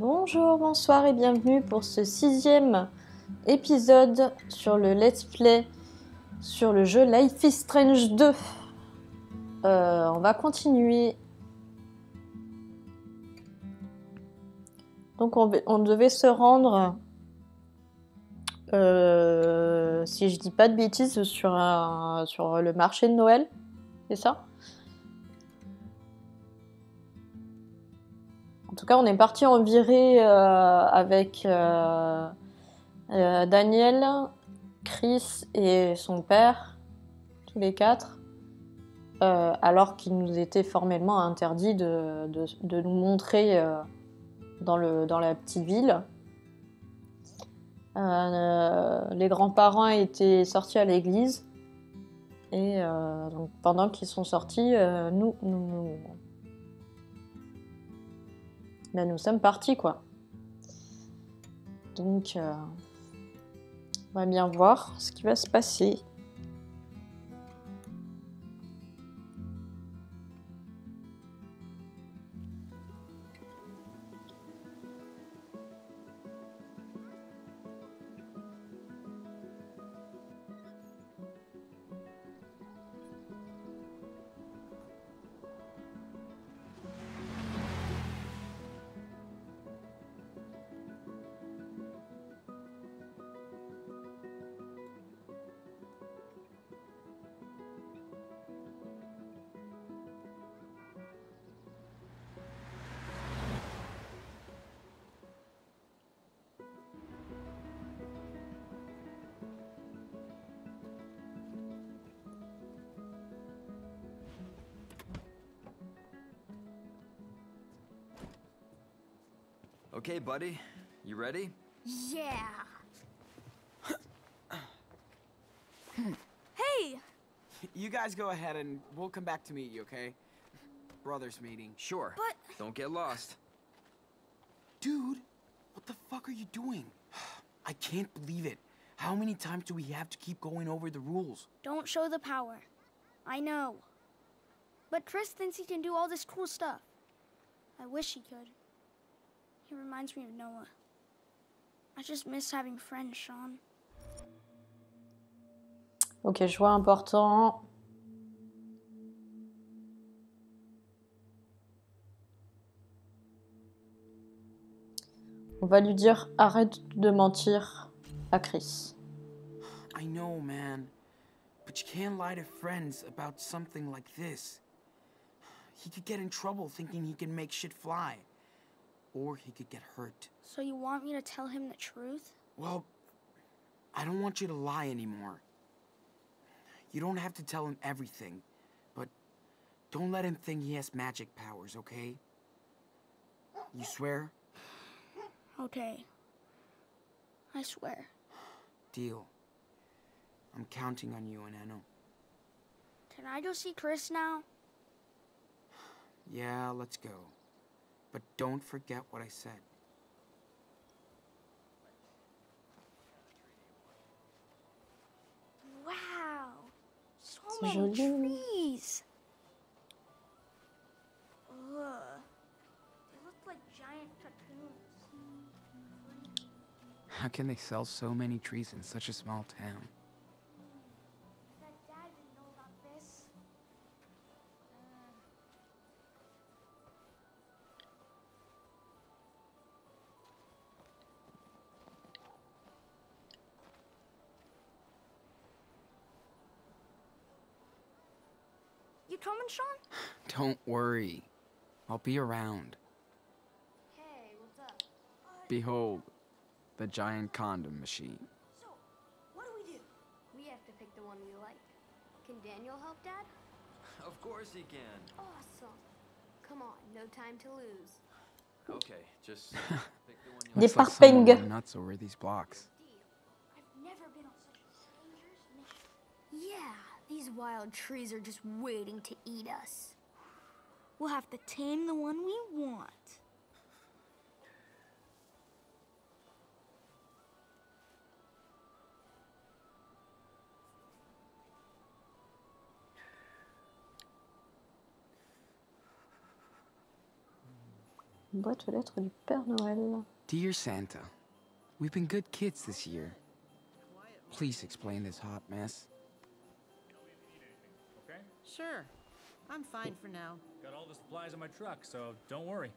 Bonjour, bonsoir et bienvenue pour ce 6e épisode sur le let's play sur le jeu Life is Strange 2. On va continuer. Donc on devait se rendre, si je dis pas de bêtises, sur le marché de Noël, c'est ça ? En tout cas, on est parti en virée avec Daniel, Chris et son père, tous les 4, alors qu'il nous était formellement interdit de nous montrer dans la petite ville. Les grands-parents étaient sortis à l'église et donc pendant qu'ils sont sortis, nous sommes partis, quoi. Donc on va bien voir ce qui va se passer. Okay, buddy. You ready? Yeah. Hey! You guys go ahead and we'll come back to meet you, okay? Brothers meeting. Sure. But... Don't get lost. Dude, what the fuck are you doing? I can't believe it. How many times do we have to keep going over the rules? Don't show the power. I know. But Chris thinks he can do all this cool stuff. I wish he could. He reminds me of Noah. I just miss having friends, Sean. Ok, je vois important. On va lui dire arrête de mentir à Chris. I know, man. But you can't lie to friends about something like this. He could get in trouble thinking he can make shit fly. Or he could get hurt. So you want me to tell him the truth? Well, I don't want you to lie anymore. You don't have to tell him everything, but don't let him think he has magic powers, okay? You swear? Okay. I swear. Deal. I'm counting on you, Anano. Can I go see Chris now? Yeah, let's go. But don't forget what I said. Wow! So C'est many joli. trees! Ugh. They look like giant cocoons. How can they sell so many trees in such a small town? Bet Dad didn't know about this. You coming, Sean? Don't worry. I'll be around. Hey, what's up? Behold, the giant condom machine. So, what do? We have to pick the one we like. Can Daniel help, Dad? Of course he can. Awesome. Come on, no time to lose. Okay, just pick the one you Des like. Looks like someone parpings. went nuts over these blocks. I've never been on such a stranger's mission. Yeah, these wild trees are just waiting to eat us. We'll have to tame the one we want. Une boîte aux lettres du Père Noël. Dear Santa, we've been good kids this year. Please explain this hot mess. Okay? Sure. I'm fine for now. Got all the supplies in my truck, so don't worry.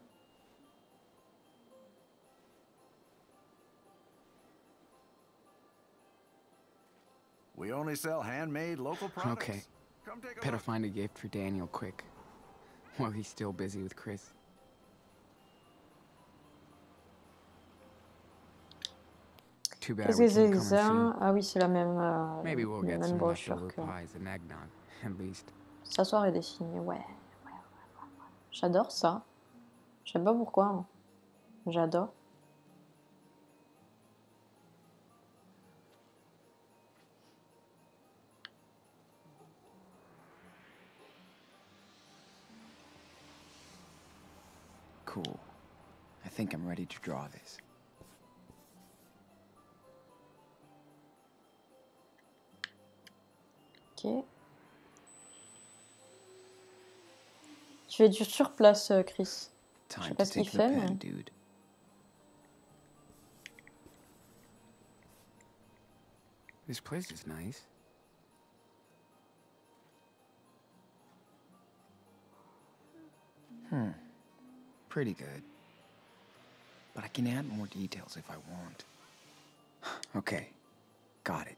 We only sell handmade local products. Okay. Come take a Better look. find a gift for Daniel quick. While he's still busy with Chris. Too bad Qu'est-ce we que c'est can't que come ça? soon. Ah oui, c'est la même, Maybe we'll la get même some brochure leftover que... pies and eggnog, at least. S'asseoir et dessiner, ouais. J'adore ça. Je sais pas pourquoi. Hein. J'adore. Cool. I think I'm ready to draw this. Ok. Tu fais du sur place, Chris. Je sais Time pas to ce qu'il take the fait, pen, mais... dude. This place is nice. Pretty good. But I can add more details if I want. Okay, got it.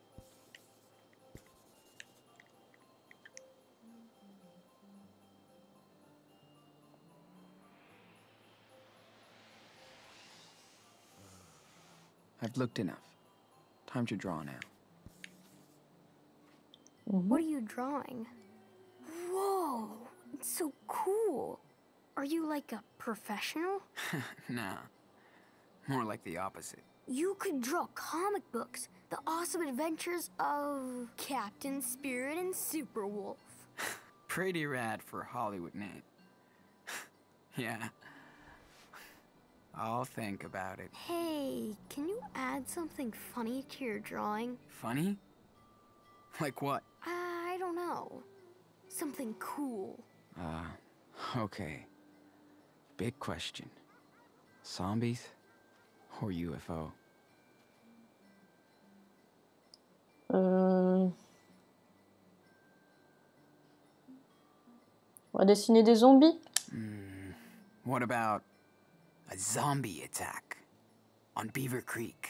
I've looked enough. Time to draw now. What are you drawing? Whoa, it's so cool. Are you like a professional? Nah, more like the opposite. You could draw comic books. The awesome adventures of Captain Spirit and Superwolf. Pretty rad for a Hollywood name. Yeah. I'll think about it. Hey, can you add something funny to your drawing? Funny? Like what? I don't know. Something cool. Okay. Big question. Zombies or UFO? On va dessiner des zombies. What about a zombie attack on Beaver Creek?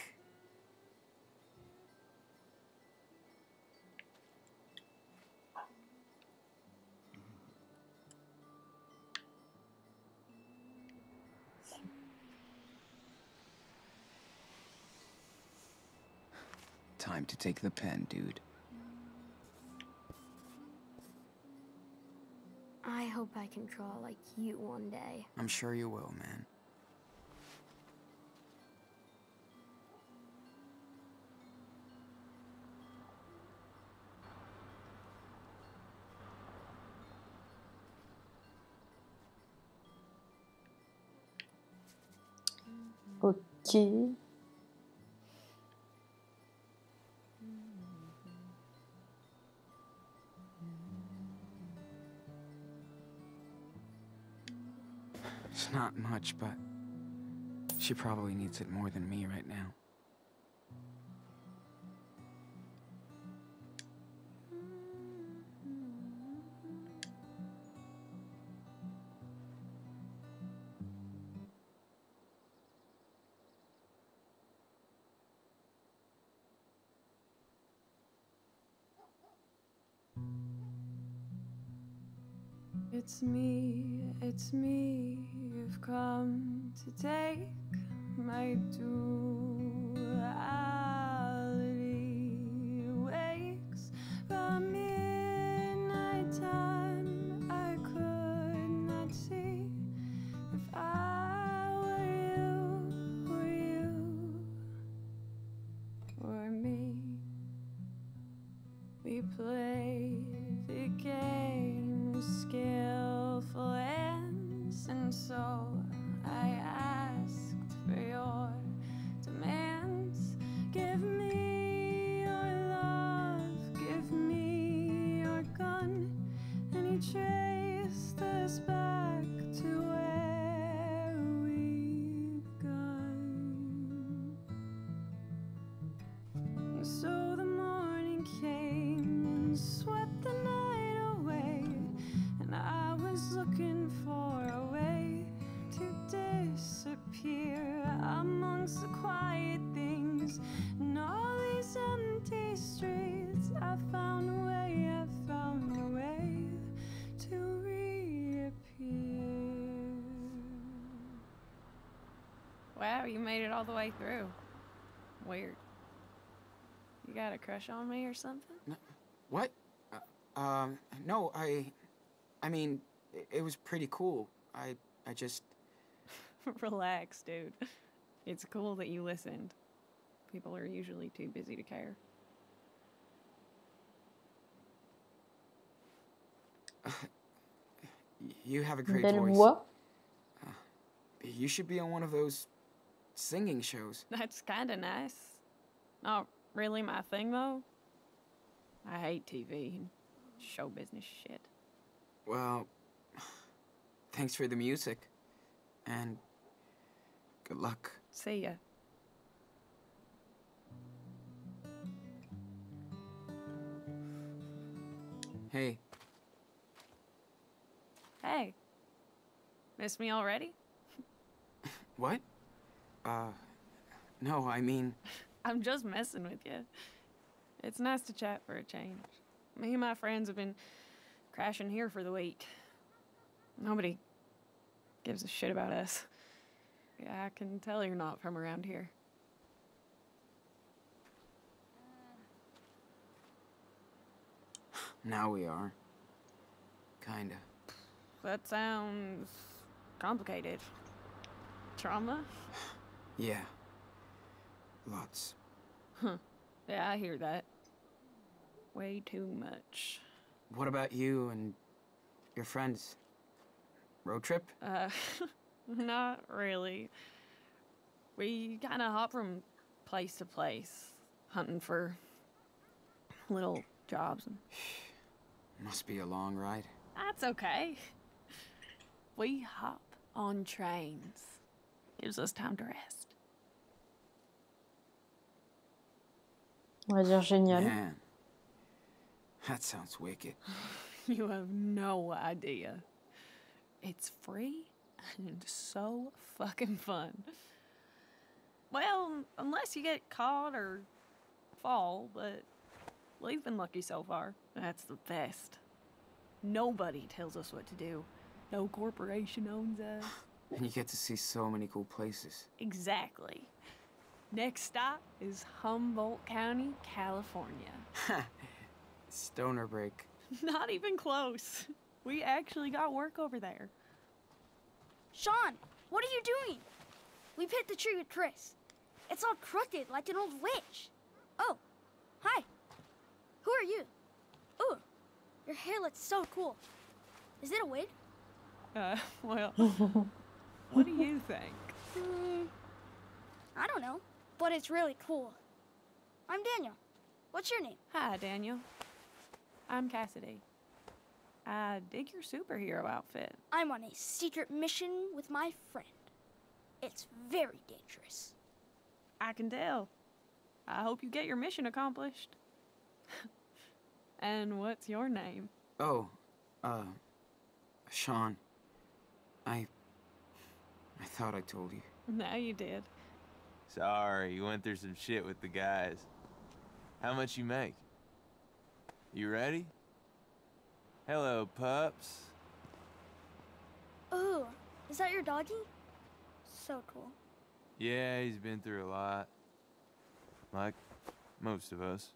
Time to take the pen, dude. I hope I can draw like you one day. I'm sure you will, man. Ok. It's not much, but she probably needs it more than me right now. It's me, you've come to take my duality. Wakes from midnight time, I could not see if I were you or me. We played the game with skillful ends, and so I asked for your demands. things, the quiet things, and all these empty streets. I found a way, I found a way to reappear. Wow, you made it all the way through. Weird. You got a crush on me or something? What? No, I mean, it was pretty cool. I just... Relax, dude. It's cool that you listened. People are usually too busy to care. You have a great Belle voice. voix. You should be on one of those singing shows. That's kinda nice. Not really my thing, though. I hate TV and show business shit. Well, thanks for the music. And good luck. See ya. Hey, Hey. Miss me already? what? No, I mean... I'm just messing with you. It's nice to chat for a change. Me and my friends have been crashing here for the week. Nobody gives a shit about us. Yeah, I can tell you're not from around here. Now we are. Kinda. That sounds complicated. Trauma? Yeah. Lots. Yeah, I hear that. Way too much. What about you and your friends? Road trip? Not really. We kind of hop from place to place, hunting for little jobs. And Must be a long ride. that's okay. We hop on trains. Gives us time to rest. On va dire génial. Man, that sounds wicked. You have no idea. It's free and so fucking fun. Well, unless you get caught or fall, but we've been lucky so far. That's the best. Nobody tells us what to do. No corporation owns us. And you get to see so many cool places. Exactly. Next stop is Humboldt County, California. Stoner break. Not even close. We actually got work over there. Sean, what are you doing? We've hit the tree with Chris. It's all crooked like an old witch. Oh, hi. Who are you? Ooh, your hair looks so cool. Is it a wig? Well, what do you think? I don't know, but it's really cool. I'm Daniel. What's your name? Hi, Daniel. I'm Cassidy. I dig your superhero outfit. I'm on a secret mission with my friend. It's very dangerous. I can tell. I hope you get your mission accomplished. And what's your name? Oh, Sean. I thought I told you. Now you did. Sorry, you went through some shit with the guys. How much you make? You ready? Hello, pups. Ooh, is that your doggy? So cool. Yeah, he's been through a lot. Like most of us.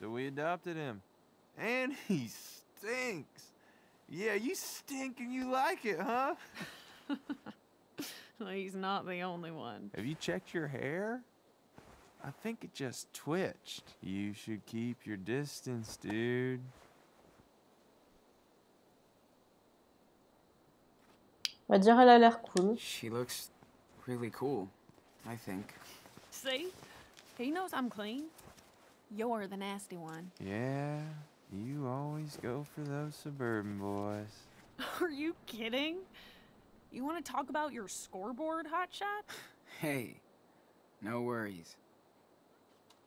So we adopted him. And he stinks. Yeah, you stink and you like it, huh? Well, he's not the only one. Have you checked your hair? I think it just twitched. You should keep your distance, dude. On va dire elle a l'air cool. She looks really cool, I think. See? He knows I'm clean. You're the nasty one. Yeah, you always go for those suburban boys. Are you kidding? You want to talk about your scoreboard, hotshot? Hey, no worries.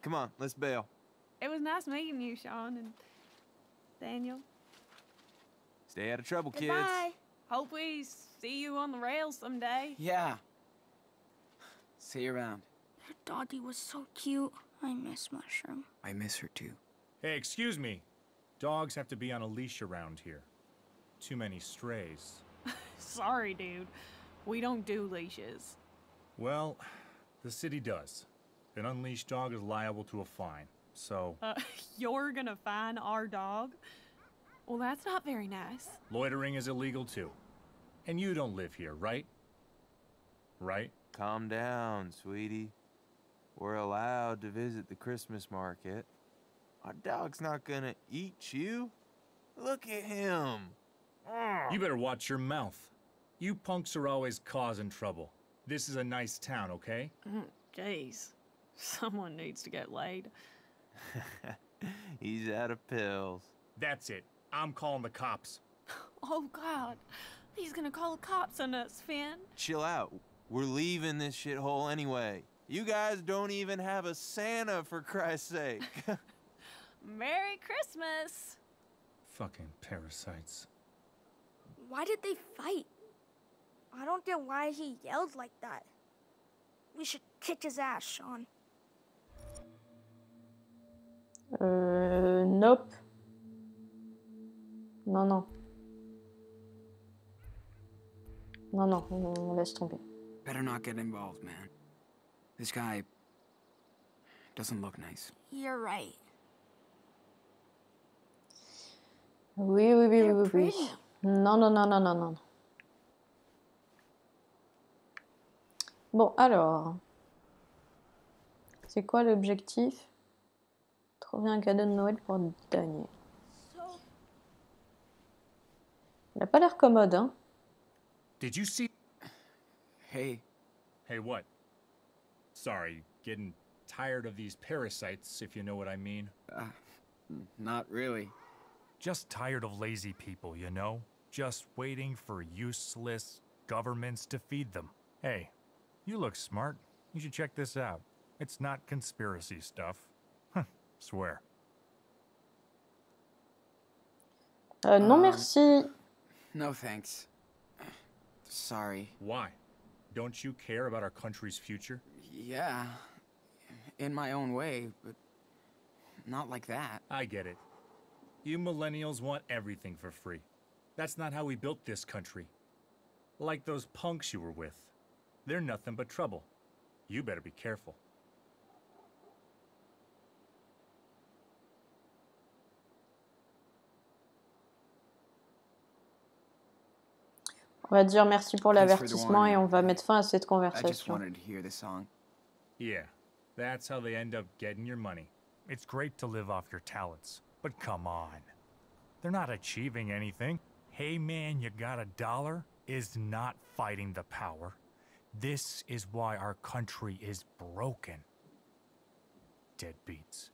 Come on, let's bail. It was nice meeting you, Sean and Daniel. Stay out of trouble, kids. Goodbye. Hope we see you on the rails someday. Yeah. See you around. Your doggy was so cute. I miss Mushroom. I miss her too. Hey, excuse me. Dogs have to be on a leash around here. Too many strays. Sorry, dude. We don't do leashes. Well, the city does. An unleashed dog is liable to a fine. So, You're gonna fine our dog? Well, that's not very nice. loitering is illegal too. And you don't live here, right? Right? Calm down, sweetie. We're allowed to visit the Christmas market. Our dog's not gonna eat you. Look at him. You better watch your mouth. You punks are always causing trouble. This is a nice town, okay? Jeez. Someone needs to get laid. He's out of pills. That's it. I'm calling the cops. Oh, God. He's gonna call the cops on us, Finn. Chill out. We're leaving this shithole anyway. You guys don't even have a Santa, for Christ's sake. Merry Christmas! Fucking parasites. Why did they fight? I don't get why he yelled like that. We should kick his ass, Sean. Nope. Non, non. Non, non, on laisse tomber. Better not get involved, man. This guy doesn't look nice. You're right. Oui, oui, oui, They're oui, oui. pretty. Non, non, non, non, non, non. Bon, alors. C'est quoi l'objectif? Trouver un cadeau de Noël pour Daniel. Il a pas l'air commode, hein? Did you see? Hey, Hey, what? Sorry, getting tired of these parasites, if you know what I mean. not really. Just tired of lazy people, you know? Just waiting for useless governments to feed them. Hey, you look smart. You should check this out. It's not conspiracy stuff. Swear. Non, merci. No thanks. Sorry. Why? Don't you care about our country's future? Yeah, in my own way, but not like that. I get it. You millennials want everything for free. That's not how we built this country. Like those punks you were with. They're nothing but trouble. You better be careful. On va dire merci pour Thanks for the l'avertissement et warning. on va mettre fin à cette I just conversation. wanted to hear the song. Yeah, that's how they end up getting your money. It's great to live off your talents, but come on. They're not achieving anything. Hey man, you got $1 is not fighting the power. This is why our country is broken. Deadbeats.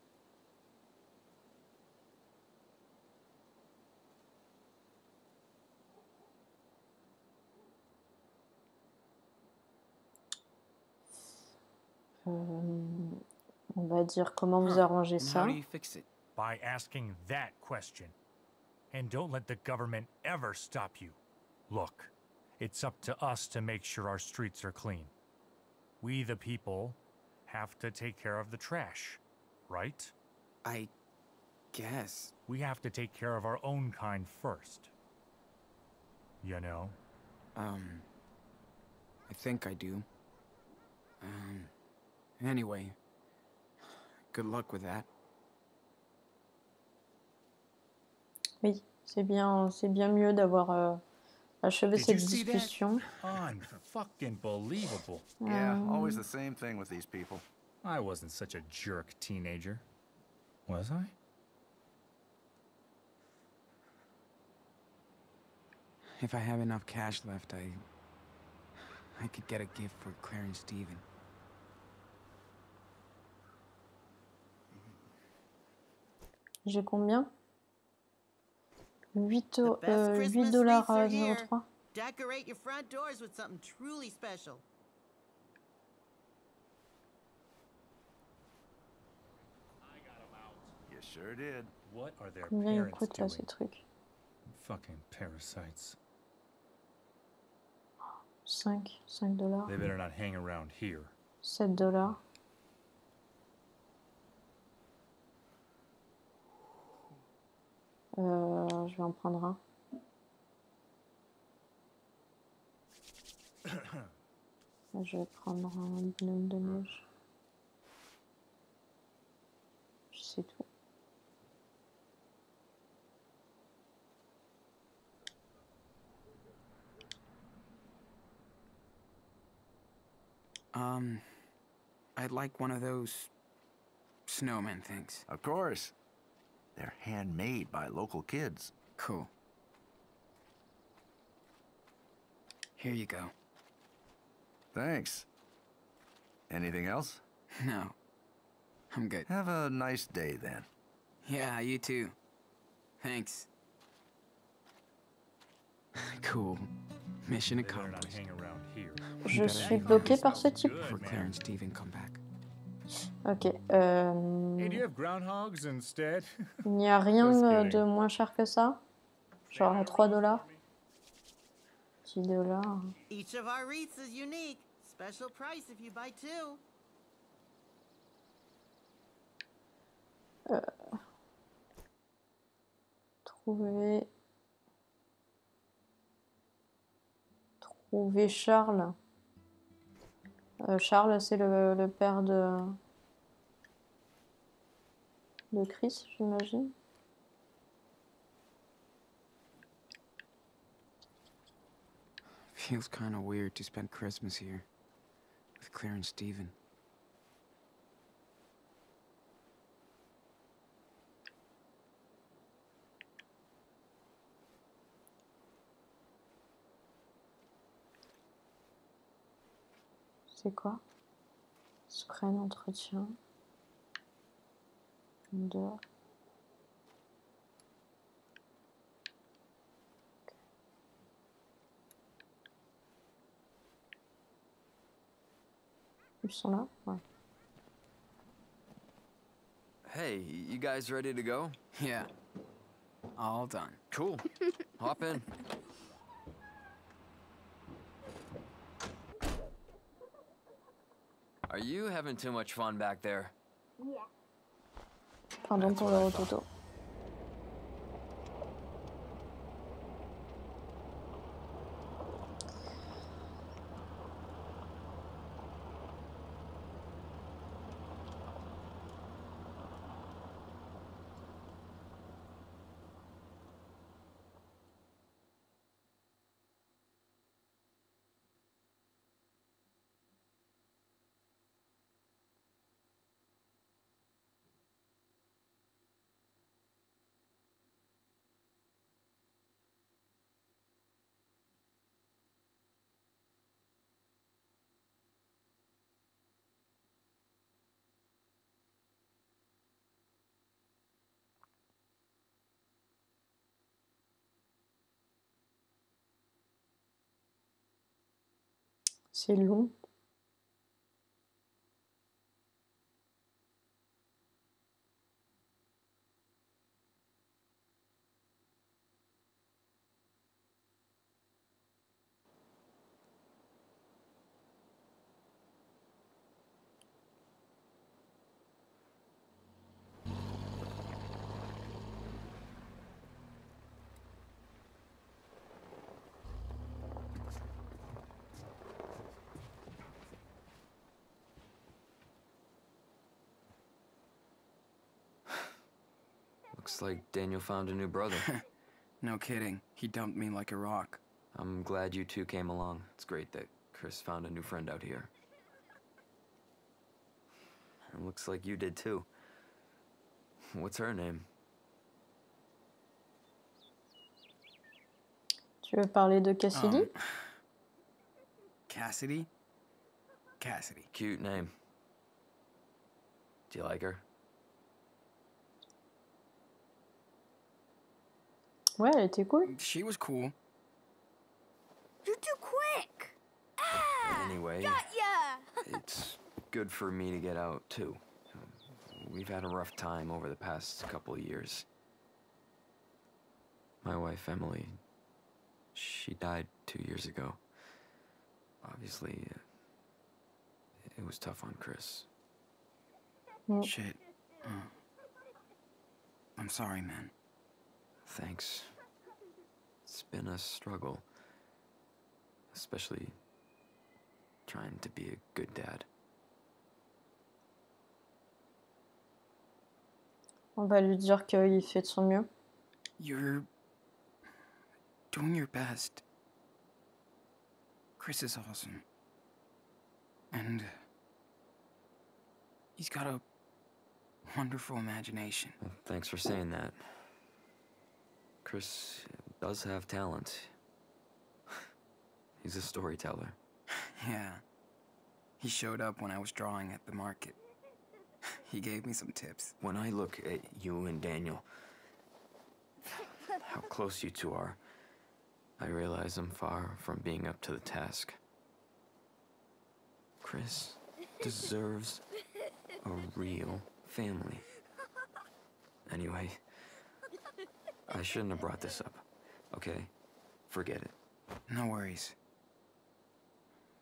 On va dire comment vous arrangez And ça. how do you fix it? By asking that question. And don't let the government ever stop you. Look, it's up to us to make sure our streets are clean. We, the people, have to take care of the trash, right? I guess. We have to take care of our own kind first. You know? I think I do. Anyway, good luck with that. Oui, c'est bien mieux d'avoir achevé Did cette you see that? discussion. Unfucking believable. Yeah, always the same thing with these people. I wasn't such a jerk teenager. Was I? If I have enough cash left, I could get a gift for Claire and Steven. J'ai combien? 8 The best Christmas dollars wreaths are here. 03. Decorate your front doors with something truly special. You sure did. What are their Combien ils parents coûtent là doing? ces trucs? Fucking parasites. 5 dollars. They better not hang around here. $7. Je vais en prendre un. Je vais prendre un bonhomme de neige. C'est tout. I'd like one of those snowman things. Of course. They're handmade by local kids. Cool. Here you go. Thanks. Anything else? No. I'm good. Have a nice day then. Yeah, you too. Thanks. Cool. Mission They better not accomplished. hang around here. Je suis bloquée par ce type. Before Claire and Steven come back. Ok. Hey, do you have groundhogs instead? Il n'y a rien Just kidding. de moins cher que ça. Genre à $3. $10. Each of our wreaths is unique. Special price if you buy two. Trouver Charles. Charles, c'est le père de Chris, j'imagine. Feels kind of weird to spend Christmas here with Claire and Steven. C'est quoi? Secret d'entretien. 2. Ils sont là? Ouais. Hey, you guys ready to go? Yeah. All done. Cool. Hop in. Are you having too much fun back there? Pardon pour le rototo. C'est long. Looks like Daniel found a new brother. No kidding. He dumped me like a rock. I'm glad you two came along. It's great that Chris found a new friend out here. It looks like you did too. What's her name? Tu veux parler de Cassidy? Cassidy? Cassidy. Cute name. Do you like her? Ouais, elle était cool. She was cool. You're too quick! Ah! Anyway, Got ya! it's good for me to get out too. We've had a rough time over the past couple of years. My wife, Emily, she died 2 years ago. Obviously, it it was tough on Chris. Shit. I'm sorry, man. Thanks. It's been a struggle. Especially trying to be a good dad. On va lui dire qu'il fait de son mieux. You're doing your best. Chris is awesome. And he's got a wonderful imagination. Well, thanks for saying that. Chris does have talent. He's a storyteller. Yeah. He showed up when I was drawing at the market. He gave me some tips. When I look at you and Daniel, how close you two are, I realize I'm far from being up to the task. Chris deserves a real family. Anyway, I shouldn't have brought this up, okay? Forget it. No worries.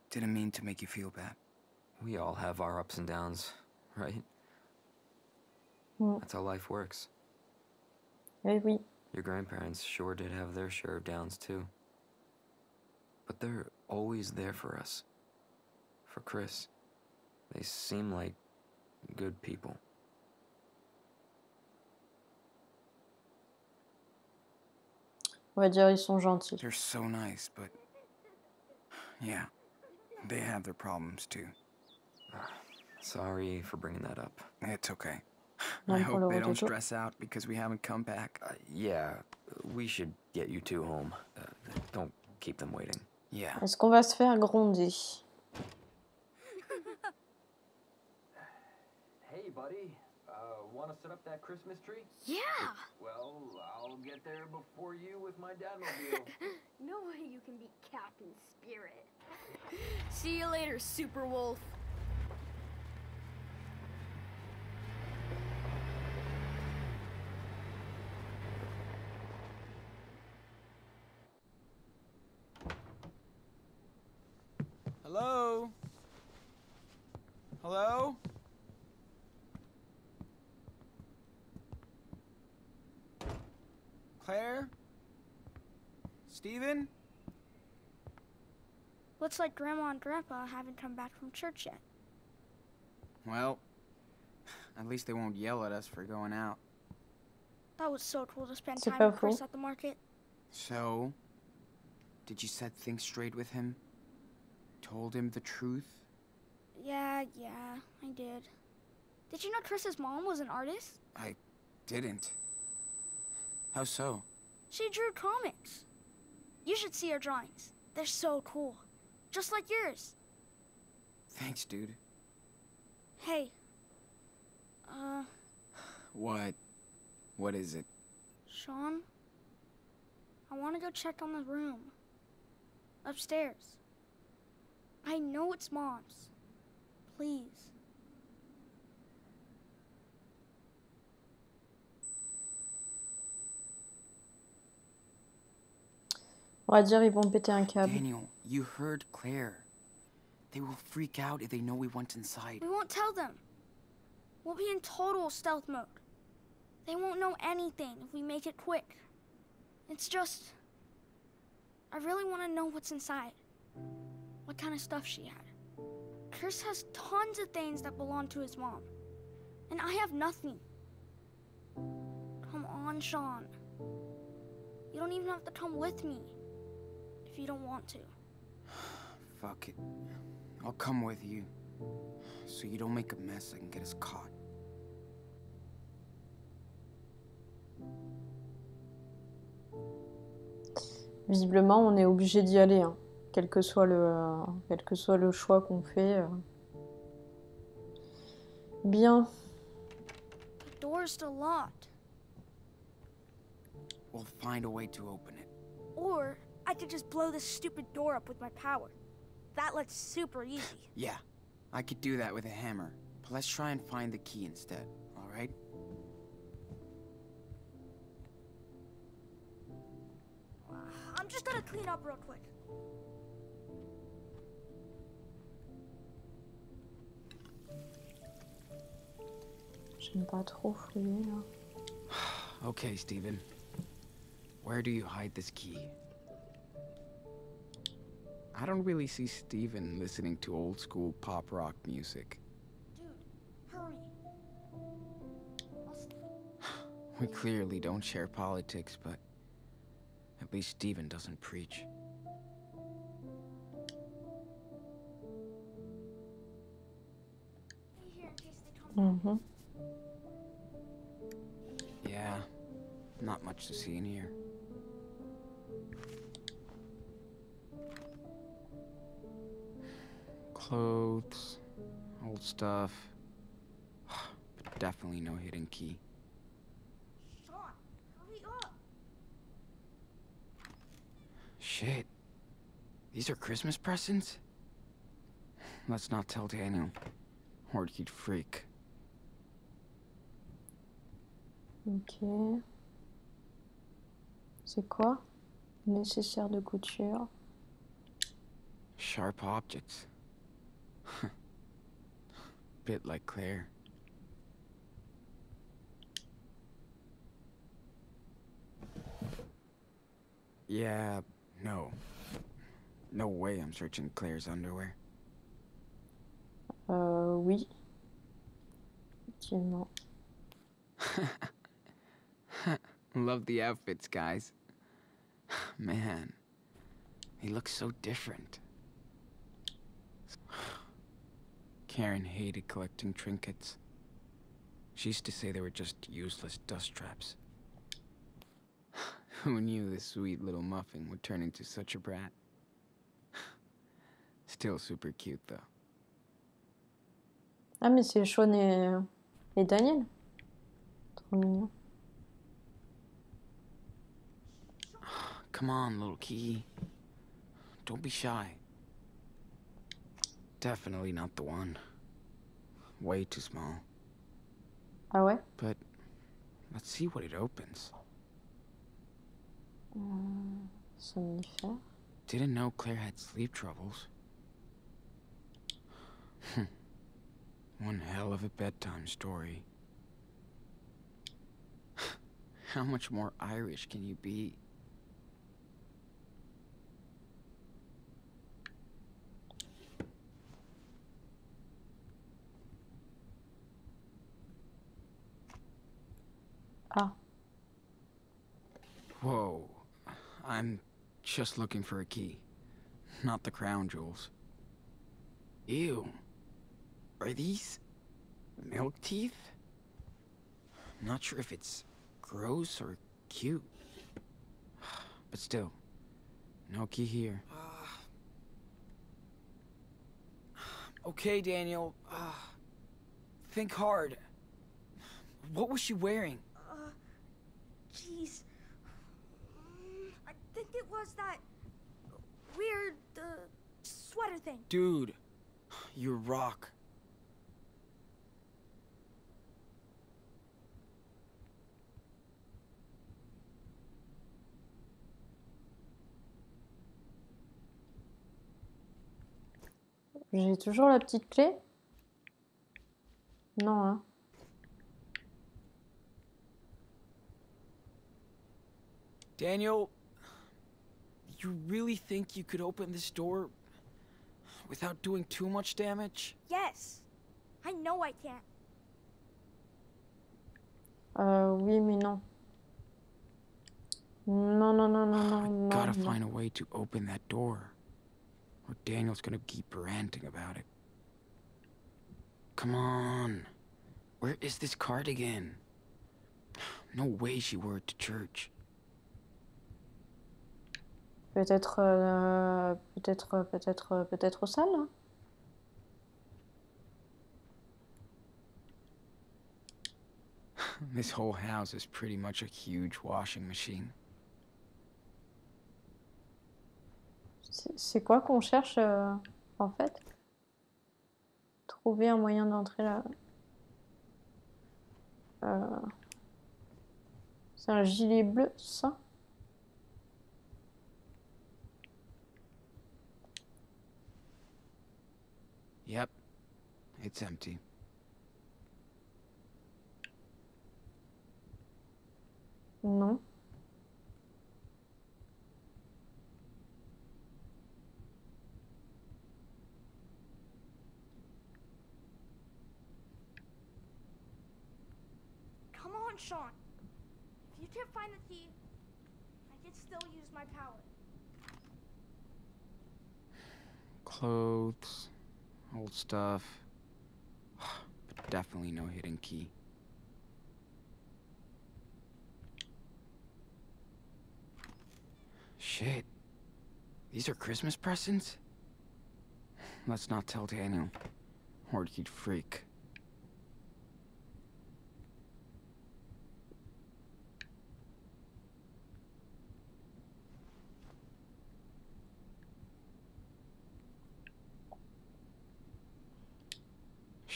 Didn't mean to make you feel bad. We all have our ups and downs, right? That's how life works. Eh oui. Your grandparents sure did have their share of downs too. But they're always there for us. For Chris, they seem like good people. On va dire ils sont gentils. They're so nice, but yeah, they have their problems too. Sorry for bringing that up. It's okay. Non, I pour hope le they don't retour. stress out because we haven't come back. Yeah, we should get you two home. Don't keep them waiting. Yeah. Est-ce qu'on va se faire gronder? Hey, buddy. Want to set up that Christmas tree? Yeah! Well, I'll get there before you with my dadmobile. No way you can beat Captain Spirit. See you later, Super Wolf. Hello? Hello? Claire? Steven? Looks like Grandma and Grandpa haven't come back from church yet. Well, at least they won't yell at us for going out. That was so cool to spend C'est time pas with Chris faux. at the market. So, did you set things straight with him? Told him the truth? Yeah, I did. Did you know Chris's mom was an artist? I didn't. How so? She drew comics. You should see her drawings. They're so cool. Just like yours. Thanks, dude. Hey. What? What is it? Sean? I want to go check on the room. Upstairs. I know it's Mom's. Please. On va dire ils vont péter un câble. Daniel, you heard Claire. They will freak out if they know we went inside. We won't tell them. We'll be in total stealth mode. They won't know anything if we make it quick. It's just... I really want to know what's inside. What kind of stuff she had. Chris has tons of things that belong to his mom. And I have nothing. Come on, Sean. You don't even have to come with me. If you don't want to. Fuck it. I'll come with you. So you don't make a mess and get us caught. Visiblement, on est obligé d'y aller, hein. Quel que soit le choix qu'on fait. Bien. The door's still locked. We'll find a way to open it. Or I could just blow this stupid door up with my power. That looks super easy. Yeah, I could do that with a hammer. But let's try and find the key instead, alright? I'm just gonna clean up real quick. J'aime pas trop fouiller là. Okay, Steven. Where do you hide this key? I don't really see Steven listening to old school pop rock music. Dude, hurry. We clearly don't share politics, but at least Steven doesn't preach. Stay here in case they come back. Mhm. Yeah, not much to see in here. Clothes, old stuff, but definitely no hidden key. Sean, hurry up. Shit. These are Christmas presents? Let's not tell Daniel, or he'd freak. Ok. C'est quoi? Nécessaire de couture. Sharp objects. Bit like Claire. Yeah, no. No way I'm searching Claire's underwear. Oui. Effectivement. Love the outfits, guys. Man, he looks so different. Karen hated collecting trinkets. She used to say they were just useless dust traps. Who knew this sweet little muffin would turn into such a brat? Still super cute, though. Ah, mais c'est Sean et Daniel. Trop mignon. Come on, little key. Don't be shy. Definitely not the one. Way too small. Ah ouais? But let's see what it opens. Somnifère. Didn't know Claire had sleep troubles. One hell of a bedtime story. How much more Irish can you be? Ah. Whoa. I'm just looking for a key. Not the crown jewels. Ew. Are these milk teeth? Not sure if it's gross or cute. But still, no key here. Okay, Daniel. Think hard. What was she wearing? Jeez. I think it was that weird, sweater thing. Dude, you rock. J'ai toujours la petite clé? Non, hein. Daniel, you really think you could open this door without doing too much damage? Yes. I know I can. Oui, mais non. Non, non, non, non, non, non. Gotta non. find a way to open that door, or Daniel's gonna keep ranting about it. Come on. Where is this cardigan? No way she wore it to church. Peut-être aux salles, hein. This whole house is pretty much a huge washing machine. C'est quoi qu'on cherche, en fait? Trouver un moyen d'entrer là. C'est un gilet bleu, ça? Yep, it's empty. Non. Come on, Sean. If you can't find the key, I can still use my power. Clothes, old stuff. But definitely no hidden key. Shit. These are Christmas presents? Let's not tell Daniel, or he'd freak.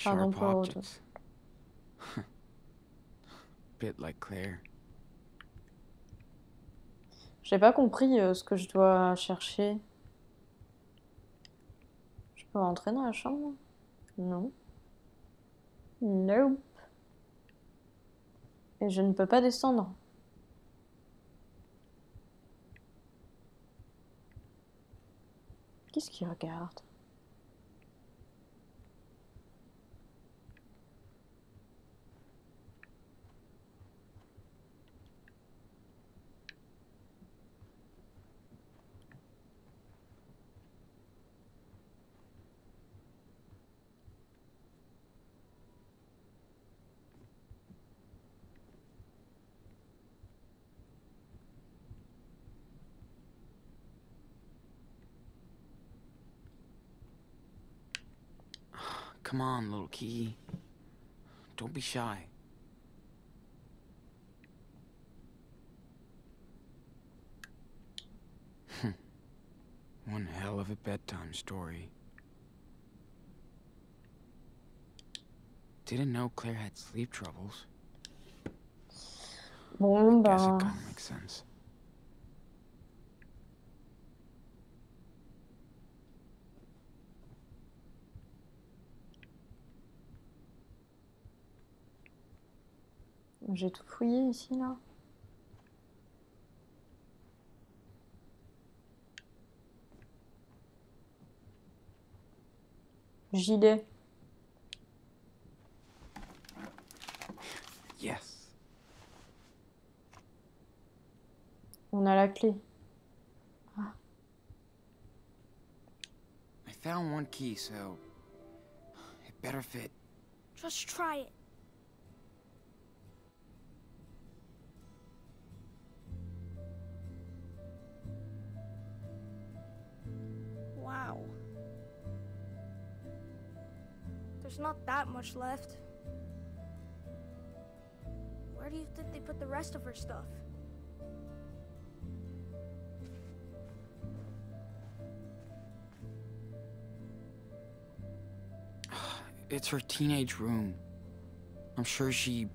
Pardon Sharp pour l'autre. objects. Bit like Claire. J'ai pas compris ce que je dois chercher. Je peux rentrer dans la chambre? Non. Nope. Et je ne peux pas descendre. Qu'est-ce qu'il regarde? Come on, little key. Don't be shy. One hell of a bedtime story. Didn't know Claire had sleep troubles. Bon, Guess it bah... kinda makes sense. J'ai tout fouillé ici, là. Gilet. Yes. On a la clé. I found one key, so it better fit. Just try it. Wow. There's not that much left. Where do you think they put the rest of her stuff? It's her teenage room. I'm sure she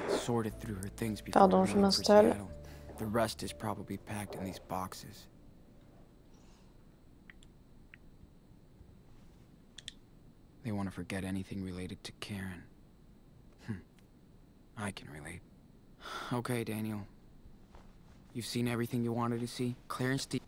sorted through her things before Pardon, we je left for m'installe. Seattle. The rest is probably packed in these boxes. They want to forget anything related to Karen. I can relate. Okay, Daniel. You've seen everything you wanted to see? Claire and Steve...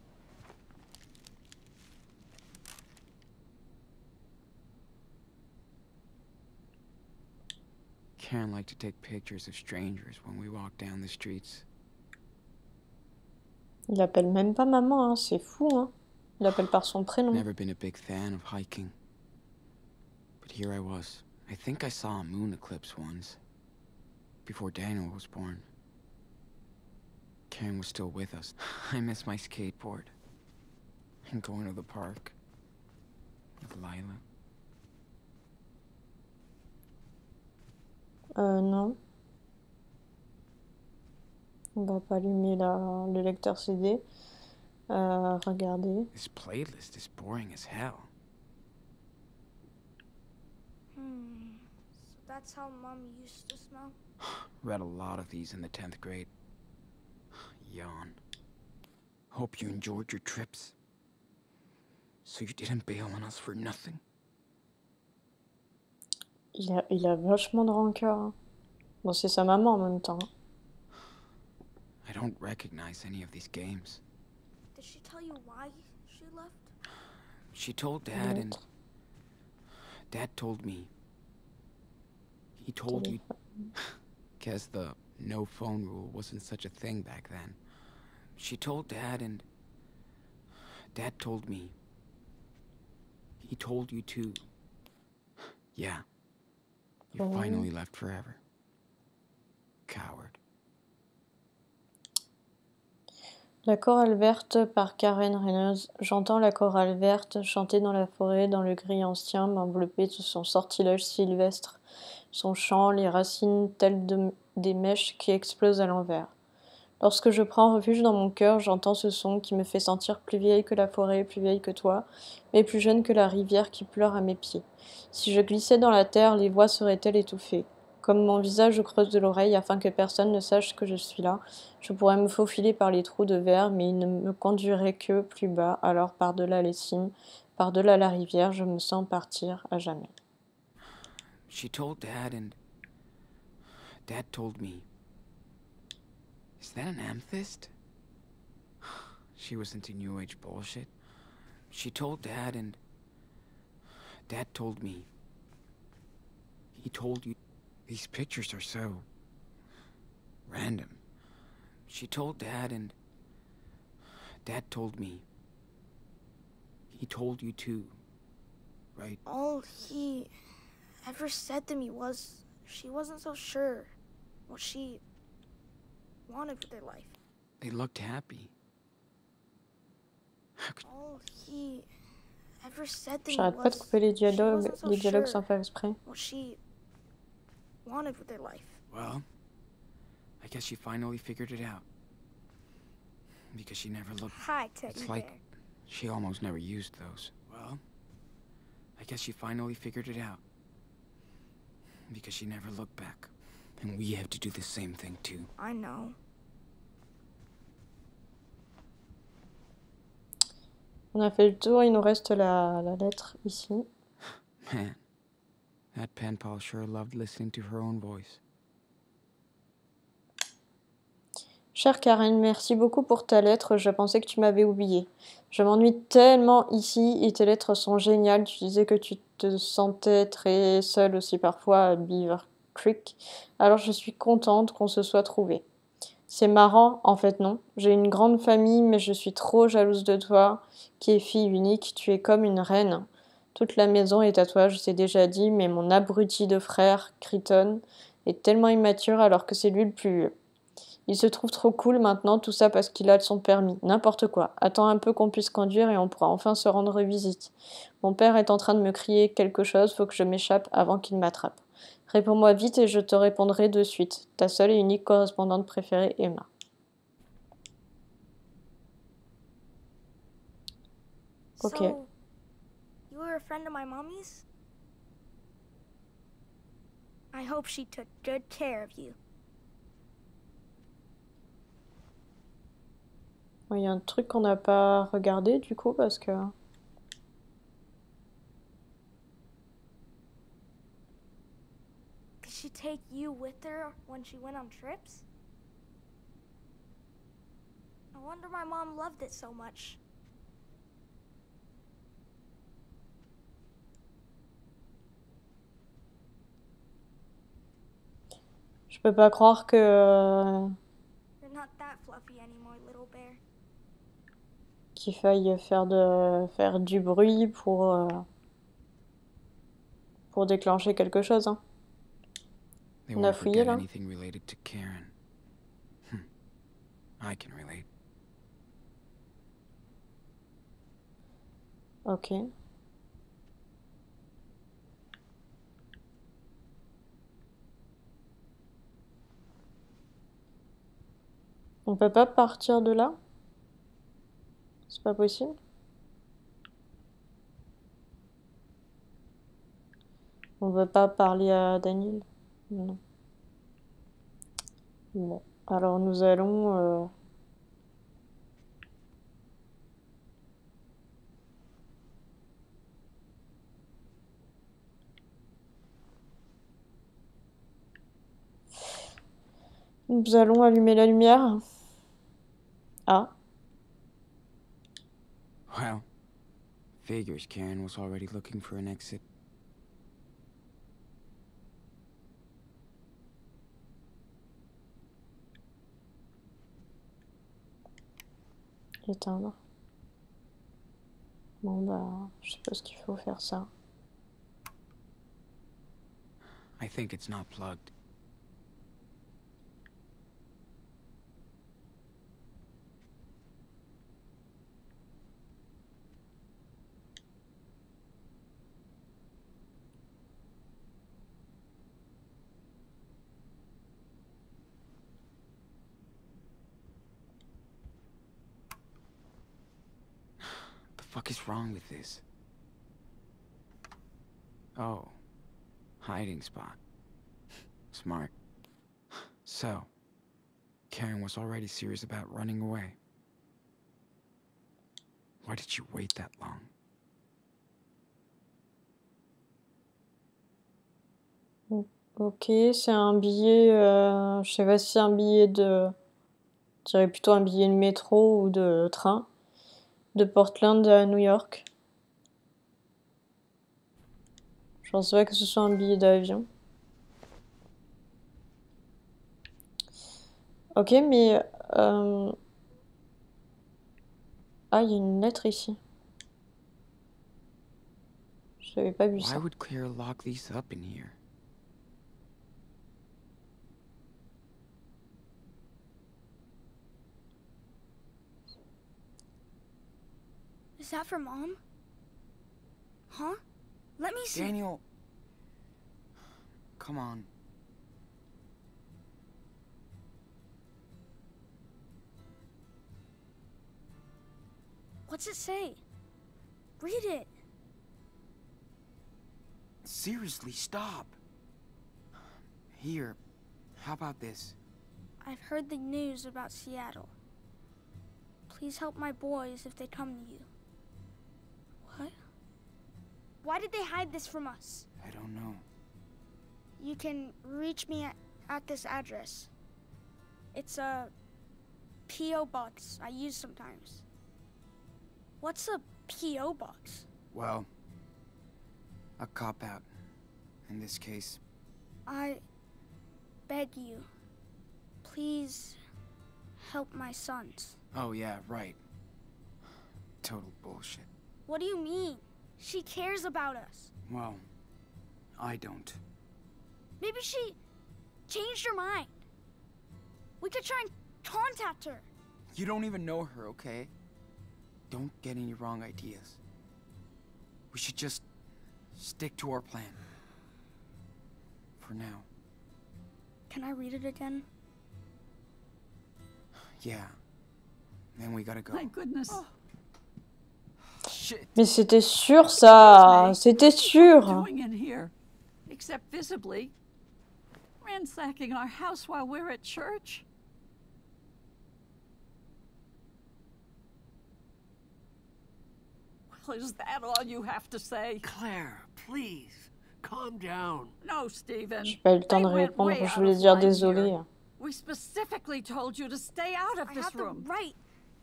Karen liked to take pictures of strangers when we walked down the streets. Il appelle même pas maman, hein. C'est fou, hein. Il appelle par son prénom. Never been a big fan of hiking. But here I was. I think I saw a moon eclipse once. Before Daniel was born. Karen was still with us. I miss my skateboard. And going to the park. With Lila. Non. On va pas allumer le lecteur CD. Regardez. This playlist is boring as hell. So that's how Mom used to smell? Read a lot of these in the 10th grade. Yawn. Hope you enjoyed your trips. So you didn't bail on us for nothing. Il a vachement de rancœur, hein. Bon, c'est sa maman en même temps. I don't recognize any of these games. Did she tell you why she left? She told Dad, and Dad told me. He told you. Guess the no phone rule wasn't such a thing back then. She told Dad, and Dad told me. He told you too. Yeah. You finally left forever. Coward. La chorale verte par Karen Reynolds. J'entends la chorale verte chanter dans la forêt, dans le gris ancien, m'envelopper de son sortilège sylvestre, son chant, les racines telles des mèches qui explosent à l'envers. Lorsque je prends refuge dans mon cœur, j'entends ce son qui me fait sentir plus vieille que la forêt, plus vieille que toi, mais plus jeune que la rivière qui pleure à mes pieds. Si je glissais dans la terre, les voix seraient-elles étouffées? Comme mon visage au creux de l'oreille afin que personne ne sache que je suis là, je pourrais me faufiler par les trous de verre, mais il ne me conduirait que plus bas, alors par-delà les cimes, par-delà la rivière, je me sens partir à jamais. She told Dad, and Dad told me. Is that an amethyst? She was into New Age bullshit. She told Dad, and Dad told me. He told you. These pictures are so random. She told Dad, and Dad told me. He told you too, right? All he ever said to me was she wasn't so sure what she wanted for their life. They looked happy. All he ever said to me J'arrête pas de was couper les she dialogues, wasn't so sure sans faire exprès. what she wanted for their life. Well, I guess she finally figured it out. Because she never looked. Hi, Teddy It's like Bear. she almost never used those. Well, I guess she finally figured it out. Because she never looked back. And we have to do the same thing too. I know. On a fait le tour, il nous reste la lettre ici. Man, that pen pal sure loved listening to her own voice. Chère Karen, merci beaucoup pour ta lettre, je pensais que tu m'avais oublié. Je m'ennuie tellement ici et tes lettres sont géniales. Tu disais que tu te sentais très seule aussi parfois à Beaver Creek. Alors je suis contente qu'on se soit trouvés. C'est marrant, en fait non. J'ai une grande famille, mais je suis trop jalouse de toi, qui es fille unique. Tu es comme une reine. Toute la maison est à toi, je t'ai déjà dit, mais mon abruti de frère, Crichton, est tellement immature alors que c'est lui le plus vieux. Il se trouve trop cool maintenant, tout ça parce qu'il a son permis. N'importe quoi. Attends un peu qu'on puisse conduire et on pourra enfin se rendre visite. Mon père est en train de me crier quelque chose, faut que je m'échappe avant qu'il m'attrape. Réponds-moi vite et je te répondrai de suite. Ta seule et unique correspondante préférée, Emma. Ok. So, you were a friend of my mommy's? I hope she took good care of you. Il y a un truc qu'on n'a pas regardé du coup parce que... Did she take you with her when she went on trips? No wonder my mom loved it so much. Je peux pas croire que... You're not that fluffy anymore, little bear. qu'il faille faire du bruit pour déclencher quelque chose. Hein. They On a won't fouillé forget là. anything related to Karen. I can relate. Ok. On peut pas partir de là? C'est pas possible? On veut pas parler à Daniel? Non. Bon, alors nous allons... Nous allons allumer la lumière. Ah, Well, figures Karen was already looking for an exit. éteindre. Bon bah, je suppose qu'il faut faire ça. I think it's not plugged. The fuck is wrong with this? Oh, hiding spot. Smart. So, Karen was already serious about running away. Why did you wait that long? Ok, c'est un billet, je sais pas si c'est un billet de... Je dirais plutôt un billet de métro ou de train. De Portland à New York. Je pense pas que ce soit un billet d'avion. Ok, mais... Ah, il y a une lettre ici. Je n'avais pas vu Why ça. would Claire lock these up in here? Is that for Mom? Huh? Let me see. Daniel! Come on. What's it say? Read it. Seriously, stop. Here, how about this? I've heard the news about Seattle. Please help my boys if they come to you. What? Why did they hide this from us? I don't know. You can reach me at this address. It's a P.O. box I use sometimes. What's a P.O. box? Well, a cop-out in this case. I beg you, please help my sons. Oh yeah, right. Total bullshit. What do you mean? She cares about us. Well, I don't. Maybe she changed her mind. We could try and contact her. You don't even know her, okay? Don't get any wrong ideas. We should just stick to our plan. For now. Can I read it again? Yeah. Then we gotta go. Thank goodness. Shit. Mais c'était sûr ça. C'était sûr. Doing in here, except visibly ransacking our house while we're at church. Well, is that all you have to say? Claire, please, calm down. No, Stephen. J'ai pas eu le temps de They went répondre. way Je out voulais of dire line désolé. here. We specifically told you to stay out of I this have the room. right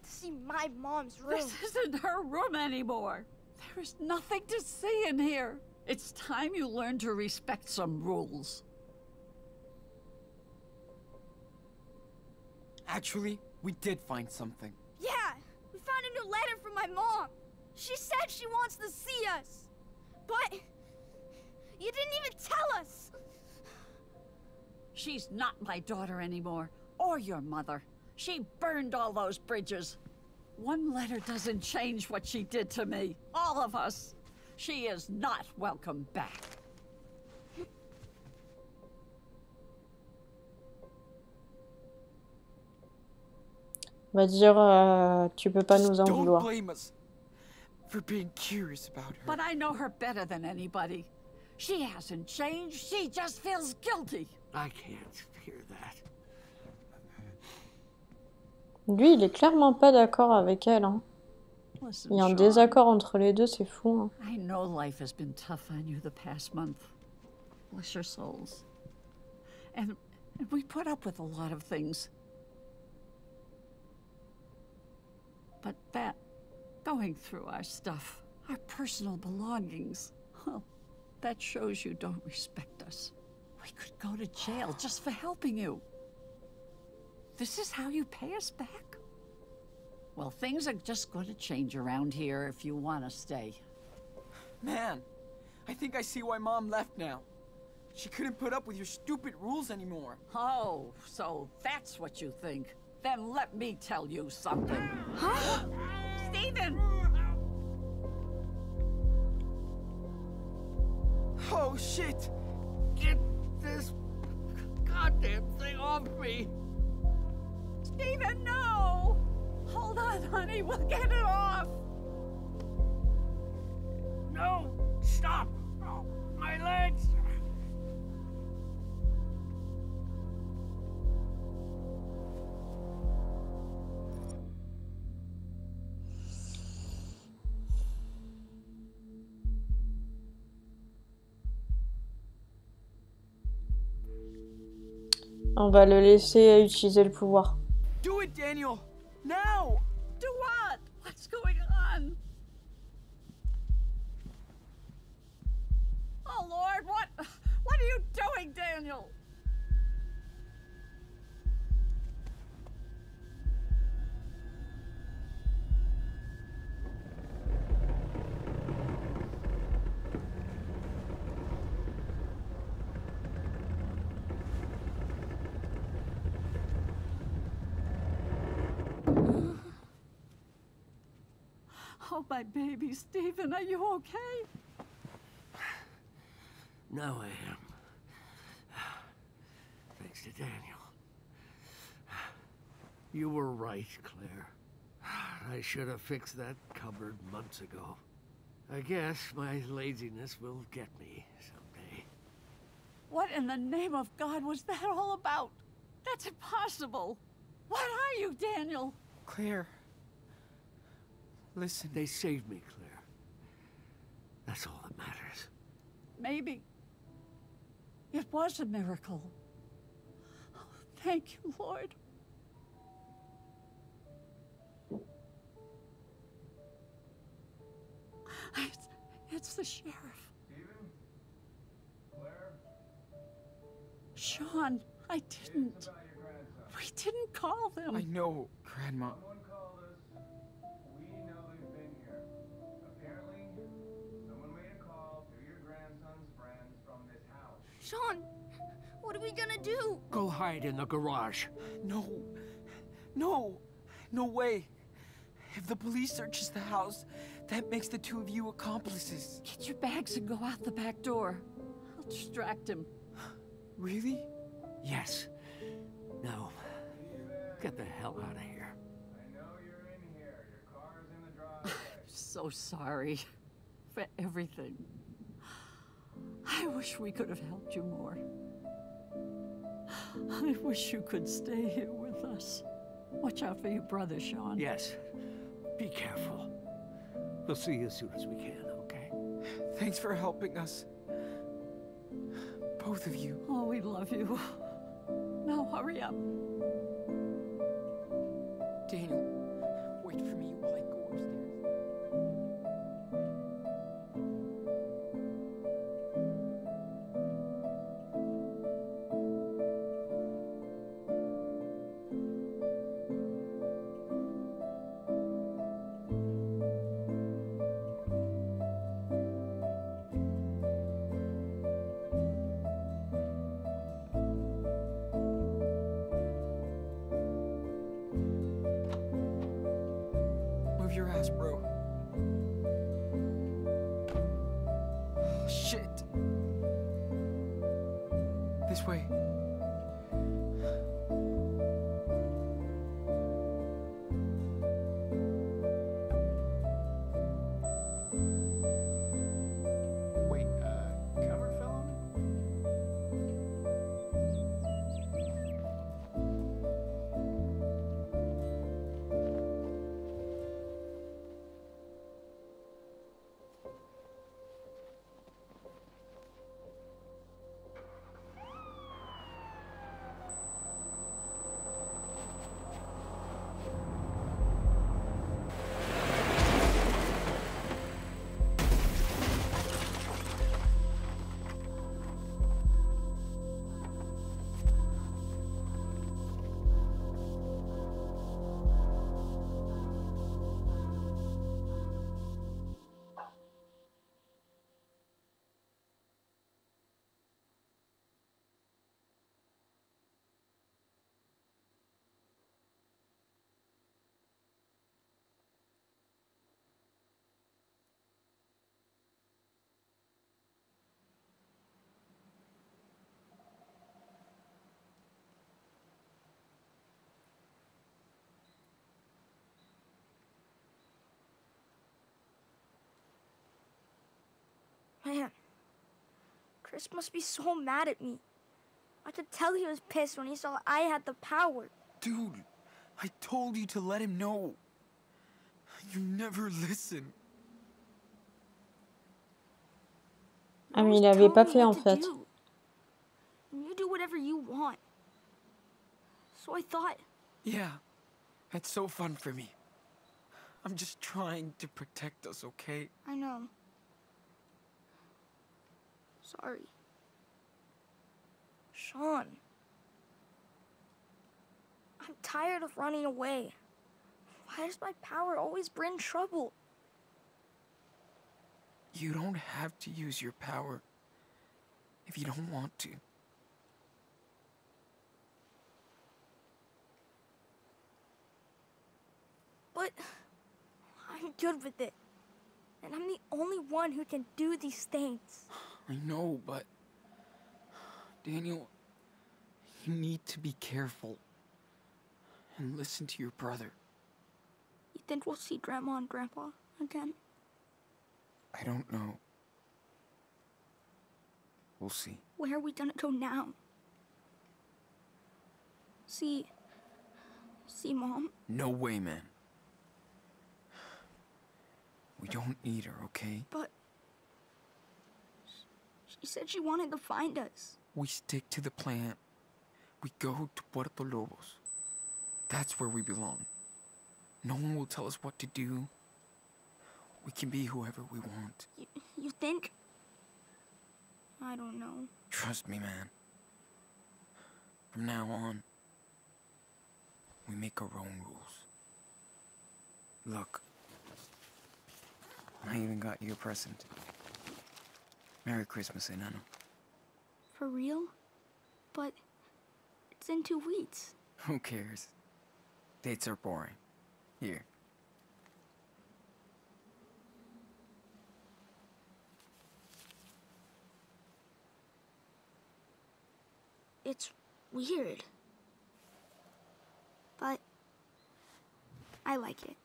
to see my mom's room. This isn't her room anymore. There is nothing to see in here. It's time you learn to respect some rules. Actually, we did find something. Yeah, we found a new letter from my mom. She said she wants to see us. But you didn't even tell us. She's not my daughter anymore, or your mother. She burned all those bridges. One letter doesn't change what she did to me. All of us. She is not welcome back. On va dire, tu peux pas nous en Don't vouloir. blame us for being curious about her. But I know her better than anybody. She hasn't changed. She just feels guilty. I can't hear that. Lui, il est clairement pas d'accord avec elle. Hein. Listen, Il y a un Sean, désaccord entre les deux, c'est fou. Hein. I know life has been tough on you the past month. Bless your souls. And we put up with a lot of things. But that, going through our stuff, our personal belongings, well, that shows you don't respect us. We could go to jail just for helping you. This is how you pay us back? Well, things are just going to change around here if you want to stay. Man, I think I see why Mom left now. She couldn't put up with your stupid rules anymore. Oh, so that's what you think. Then let me tell you something. Huh? Stephen! Oh, shit! Get this goddamn thing off me! Stephen, no! Hold on, honey, we'll get it off! No! Stop! Oh, my legs! On va le laisser utiliser le pouvoir. Do it, Daniel! Now! Do what? What's going on? Oh, Lord, what are you doing, Daniel? Oh, my baby, Stephen, are you okay? Now I am. Thanks to Daniel. You were right, Claire. I should have fixed that cupboard months ago. I guess my laziness will get me someday. What in the name of God was that all about? That's impossible. What are you, Daniel? Claire. Listen. They saved me, Claire. That's all that matters. Maybe it was a miracle. Oh, thank you, Lord. It's the sheriff. Stephen? Claire? Sean, I didn't. We didn't call them. I know, Grandma. Someone called us. We know they've been here. Apparently, someone made a call to your grandson's friends from this house. Sean, what are we gonna do? Go hide in the garage. No. No. No way. If the police searches the house, that makes the two of you accomplices. Get your bags and go out the back door. I'll distract him. Really? Yes. Now, get the hell out of here. I know you're in here. Your car's in the driveway. So sorry for everything. I wish we could have helped you more. I wish you could stay here with us. Watch out for your brother, Sean. Yes. Be careful. We'll see you as soon as we can, okay? Thanks for helping us. Both of you. Oh, we love you. Now hurry up. Daniel, wait for me while I go upstairs. Move your ass, bro. Shit. This way. Wait, cover fell on it? Chris must be so mad at me. I could tell he was pissed when he saw I had the power. Dude, I told you to let him know. You never listen. Ah mais il avait pas fait en fait. And you do whatever you want. So I thought. Yeah, that's so fun for me. I'm just trying to protect us, okay? I know. Sorry. Sean. I'm tired of running away. Why does my power always bring trouble? You don't have to use your power if you don't want to. But I'm good with it. And I'm the only one who can do these things. I know, but Daniel, you need to be careful and listen to your brother. You think we'll see Grandma and Grandpa again? I don't know. We'll see. Where are we gonna go now? See Mom? No way, man. We don't need her, okay? But she said she wanted to find us. We stick to the plan. We go to Puerto Lobos. That's where we belong. No one will tell us what to do. We can be whoever we want. You think? I don't know. Trust me, man. From now on, we make our own rules. Look, I even got you a present. Merry Christmas, Enano. For real? But it's in 2 weeks. Who cares? Dates are boring. Here. It's weird. But I like it.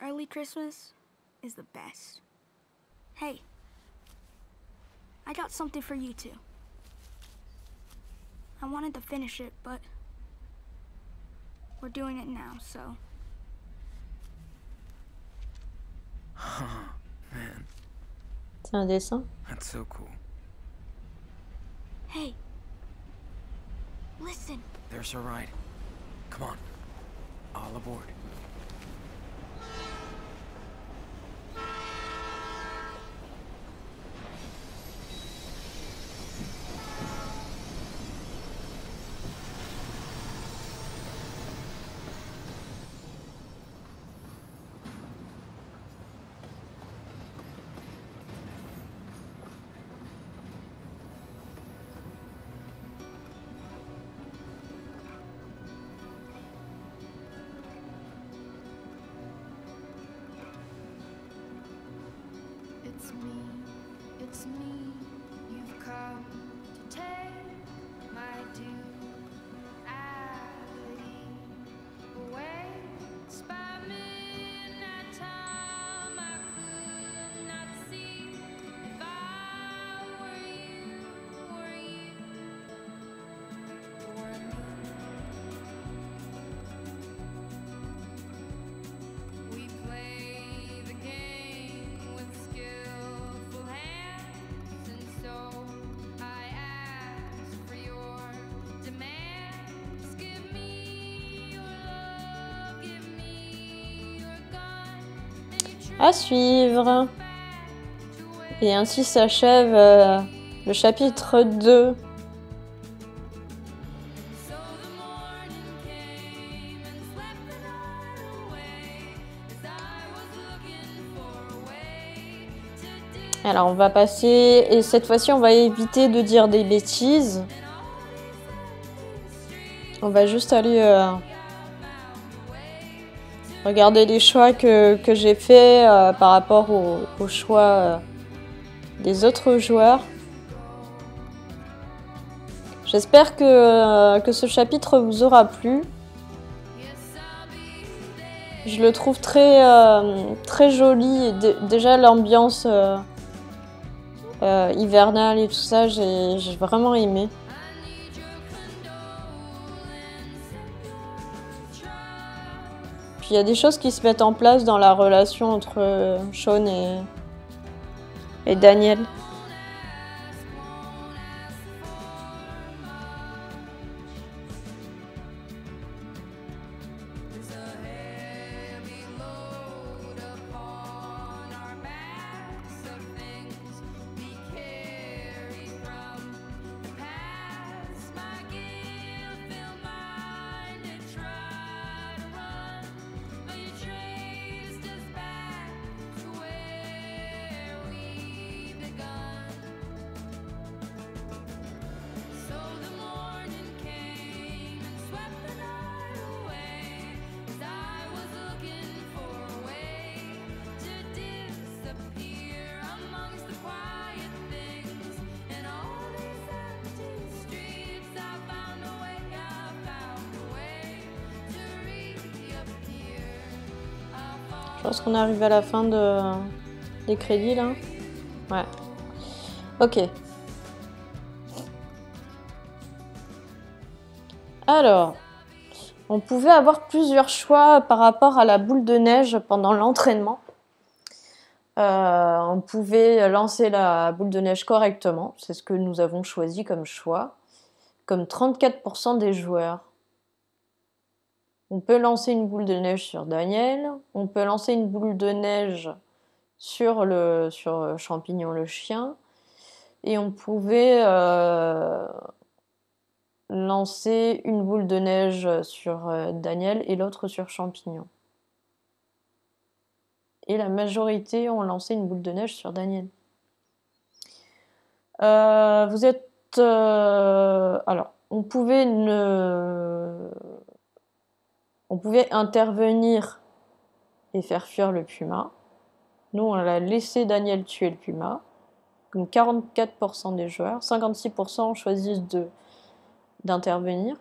Early Christmas is the best. Hey, I got something for you too. I wanted to finish it, but we're doing it now, so. Man. C'est un dessin. That's so cool. Hey, listen. There's our ride. Come on. All aboard. It's me, you've come to take my duality away. It's by midnight time I could not see if I were you, were you, were me. We play the game with skillful hands, and so I ask for your demands. Give me your love, give me your gun, and you À suivre. Et ainsi s'achève le chapitre 2. Alors on va passer, et cette fois-ci on va éviter de dire des bêtises. On va juste aller regarder les choix que j'ai fait par rapport aux choix des autres joueurs. J'espère que ce chapitre vous aura plu. Je le trouve très joli. Déjà, l'ambiance hivernale et tout ça, j'ai vraiment aimé. Puis il y a des choses qui se mettent en place dans la relation entre Sean et Daniel. Je pense qu'on arrive à la fin des crédits là. Ouais. Ok. Alors, on pouvait avoir plusieurs choix par rapport à la boule de neige pendant l'entraînement. On pouvait lancer la boule de neige correctement, c'est ce que nous avons choisi comme choix, comme 34% des joueurs. On peut lancer une boule de neige sur Daniel, on peut lancer une boule de neige sur Champignon le chien, et on pouvait lancer une boule de neige sur Daniel et l'autre sur Champignon. Et la majorité ont lancé une boule de neige sur Daniel. Alors, on pouvait intervenir et faire fuir le puma. Nous, on a laissé Daniel tuer le puma. Comme 44% des joueurs, 56% choisissent d'intervenir.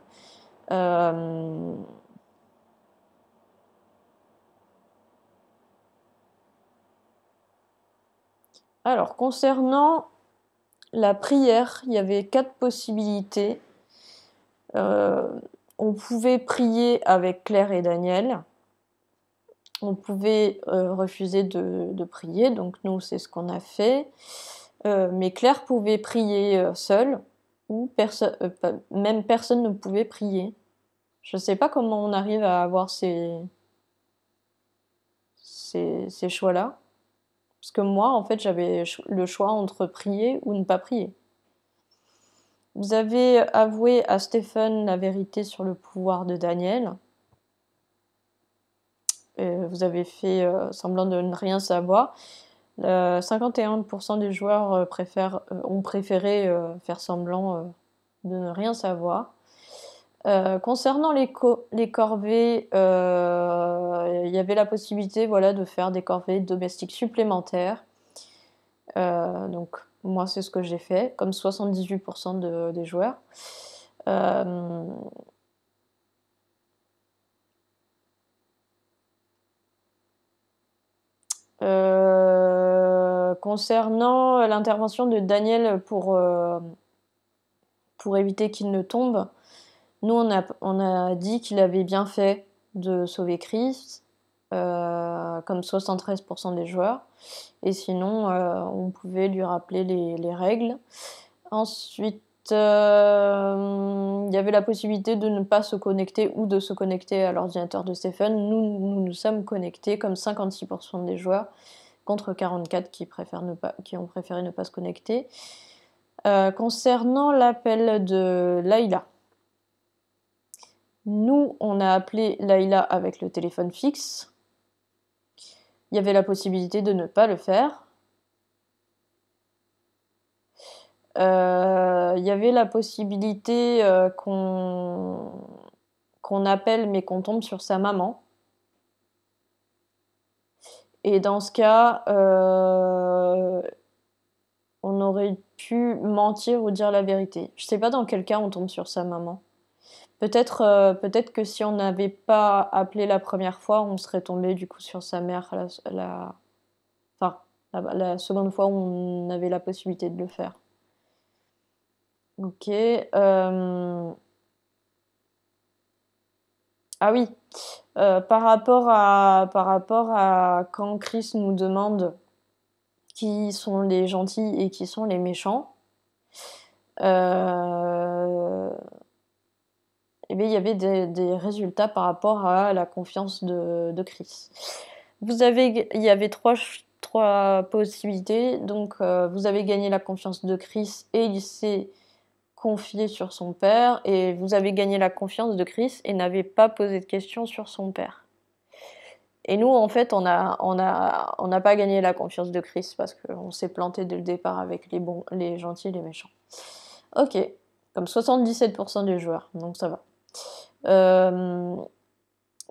Alors, concernant la prière, il y avait 4 possibilités. On pouvait prier avec Claire et Daniel. On pouvait refuser de prier, donc nous, c'est ce qu'on a fait. Mais Claire pouvait prier seule, ou même personne ne pouvait prier. Je ne sais pas comment on arrive à avoir ces choix-là. Parce que moi, en fait, j'avais le choix entre prier ou ne pas prier. Vous avez avoué à Stephen la vérité sur le pouvoir de Daniel. Vous avez fait semblant de ne rien savoir. 51% des joueurs ont préféré faire semblant de ne rien savoir. Concernant les corvées, il y avait la possibilité de faire des corvées domestiques supplémentaires. Donc moi c'est ce que j'ai fait, comme 78% des joueurs. Concernant l'intervention de Daniel pour éviter qu'il ne tombe, nous on a dit qu'il avait bien fait de sauver Chris, comme 73% des joueurs, et sinon on pouvait lui rappeler les règles. Ensuite, il y avait la possibilité de ne pas se connecter ou de se connecter à l'ordinateur de Stephen. Nous sommes connectés comme 56% des joueurs contre 44 qui ont préféré ne pas se connecter. Concernant l'appel de Layla, nous on a appelé Layla avec le téléphone fixe. Il y avait la possibilité de ne pas le faire. Il y avait la possibilité qu'on appelle mais qu'on tombe sur sa maman. Et dans ce cas, on aurait pu mentir ou dire la vérité. Je sais pas dans quel cas on tombe sur sa maman. Peut-être que si on n'avait pas appelé la première fois, on serait tombé du coup sur sa mère enfin, la seconde fois où on avait la possibilité de le faire. Ok. Ah oui. Par rapport à quand Chris nous demande qui sont les gentils et qui sont les méchants, eh bien, il y avait des résultats par rapport à la confiance de Chris. Il y avait trois possibilités. Donc, vous avez gagné la confiance de Chris et il s'est confié sur son père. Et vous avez gagné la confiance de Chris et n'avez pas posé de questions sur son père. Et nous, en fait, on n'a pas gagné la confiance de Chris parce qu'on s'est planté dès le départ avec les gentils et les méchants. Ok, comme 77% des joueurs, donc ça va.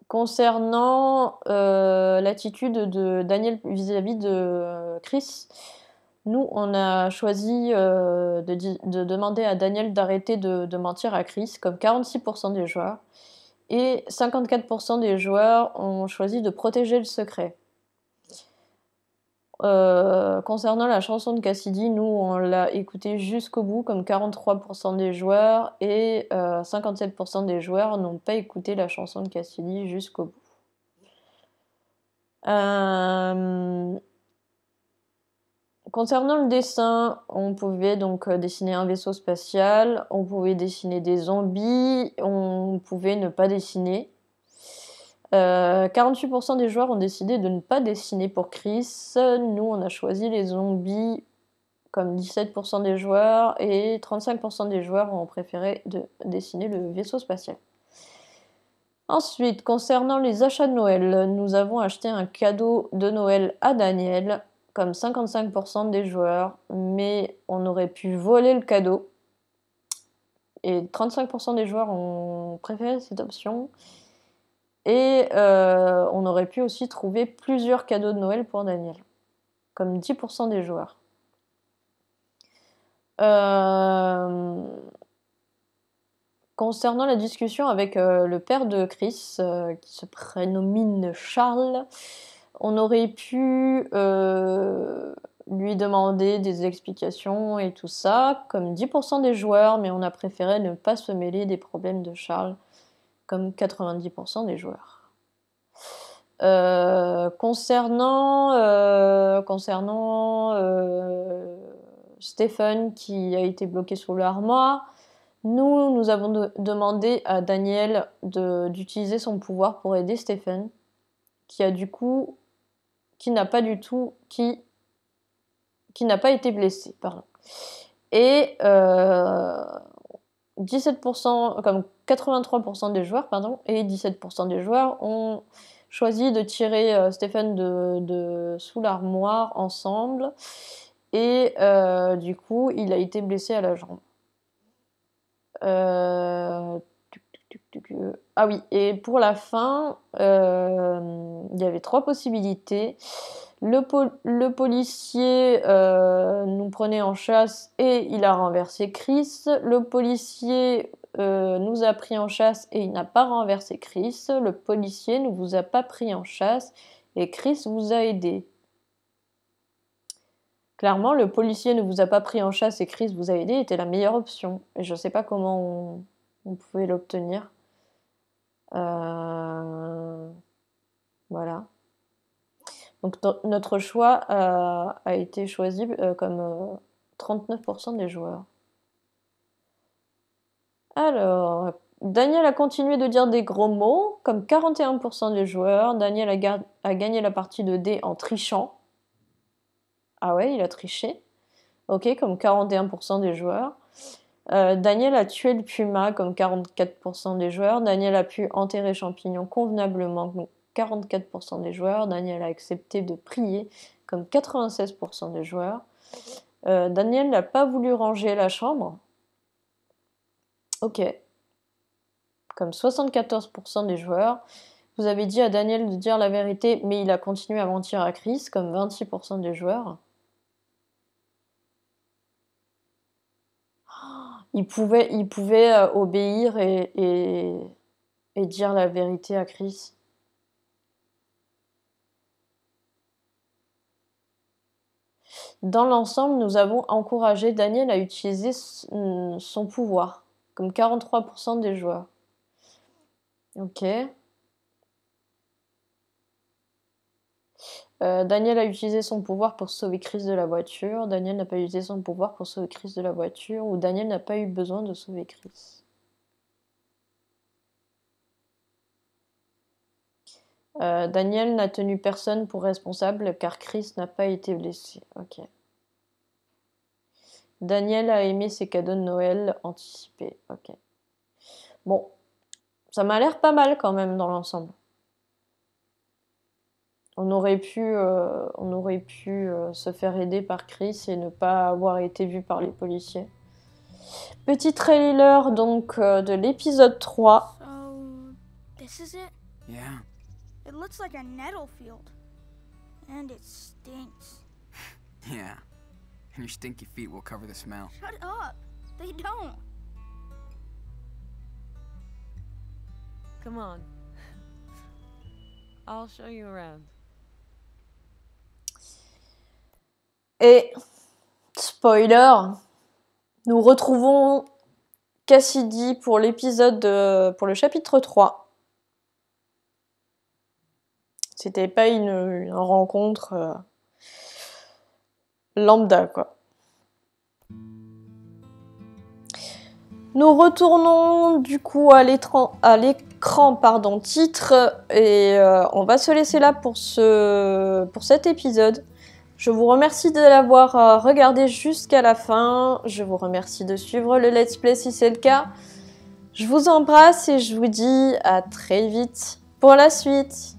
Concernant l'attitude de Daniel vis-à-vis de Chris, nous, on a choisi de demander à Daniel d'arrêter de mentir à Chris, comme 46% des joueurs. Et 54% des joueurs ont choisi de protéger le secret. Concernant la chanson de Cassidy, nous on l'a écoutée jusqu'au bout comme 43% des joueurs et 57% des joueurs n'ont pas écouté la chanson de Cassidy jusqu'au bout. Concernant le dessin, on pouvait donc dessiner un vaisseau spatial, on pouvait dessiner des zombies, on pouvait ne pas dessiner. 48% des joueurs ont décidé de ne pas dessiner pour Chris. Nous, on a choisi les zombies comme 17% des joueurs et 35% des joueurs ont préféré dessiner le vaisseau spatial. Ensuite, concernant les achats de Noël, nous avons acheté un cadeau de Noël à Daniel, comme 55% des joueurs, mais on aurait pu voler le cadeau. Et 35% des joueurs ont préféré cette option. Et on aurait pu aussi trouver plusieurs cadeaux de Noël pour Daniel, comme 10% des joueurs. Concernant la discussion avec le père de Chris, qui se prénomine Charles, on aurait pu lui demander des explications et tout ça, comme 10% des joueurs, mais on a préféré ne pas se mêler des problèmes de Charles, comme 90% des joueurs. Concernant Stephen qui a été bloqué sous l'armoire, nous avons demandé à Daniel d'utiliser son pouvoir pour aider Stephen, qui n'a pas été blessé, pardon. Et 17%, comme 83% des joueurs, et 17% des joueurs ont choisi de tirer Stephen de sous l'armoire ensemble. Et du coup, il a été blessé à la jambe. Ah oui, et pour la fin, il y avait 3 possibilités. Le policier nous prenait en chasse et il a renversé Chris. Le policier nous a pris en chasse et il n'a pas renversé Chris. Le policier ne vous a pas pris en chasse et Chris vous a aidé. Clairement, le policier ne vous a pas pris en chasse et Chris vous a aidé était la meilleure option. Et je ne sais pas comment on pouvait l'obtenir. Voilà. Donc notre choix a été choisi comme 39% des joueurs. Alors, Daniel a continué de dire des gros mots, comme 41% des joueurs. Daniel a gagné la partie de dés en trichant. Ah ouais, il a triché. Ok, comme 41% des joueurs. Daniel a tué le puma, comme 44% des joueurs. Daniel a pu enterrer champignon convenablement, comme 44% des joueurs. Daniel a accepté de prier, comme 96% des joueurs. Daniel n'a pas voulu ranger la chambre. Ok. Comme 74% des joueurs. Vous avez dit à Daniel de dire la vérité, mais il a continué à mentir à Chris, comme 26% des joueurs. il pouvait obéir et dire la vérité à Chris. Dans l'ensemble, nous avons encouragé Daniel à utiliser son pouvoir, comme 43% des joueurs. Ok. Daniel a utilisé son pouvoir pour sauver Chris de la voiture. Daniel n'a pas utilisé son pouvoir pour sauver Chris de la voiture. Ou Daniel n'a pas eu besoin de sauver Chris. Daniel n'a tenu personne pour responsable car Chris n'a pas été blessé. Ok. Daniel a aimé ses cadeaux de Noël anticipés. Ok. Bon, ça m'a l'air pas mal quand même dans l'ensemble. On aurait pu se faire aider par Chris et ne pas avoir été vu par les policiers. Petit trailer donc de l'épisode 3. So, this is it? Yeah. It looks like a nettle field. And it stinks. Yeah. And your stinky feet will cover the smell. Shut up. They don't. Come on. I'll show you around. Et, spoiler, nous retrouvons Cassidy pour pour le chapitre 3. C'était pas une rencontre lambda, quoi. Nous retournons du coup à l'écran titre et on va se laisser là pour cet épisode. Je vous remercie de l'avoir regardé jusqu'à la fin. Je vous remercie de suivre le let's play si c'est le cas. Je vous embrasse et je vous dis à très vite pour la suite.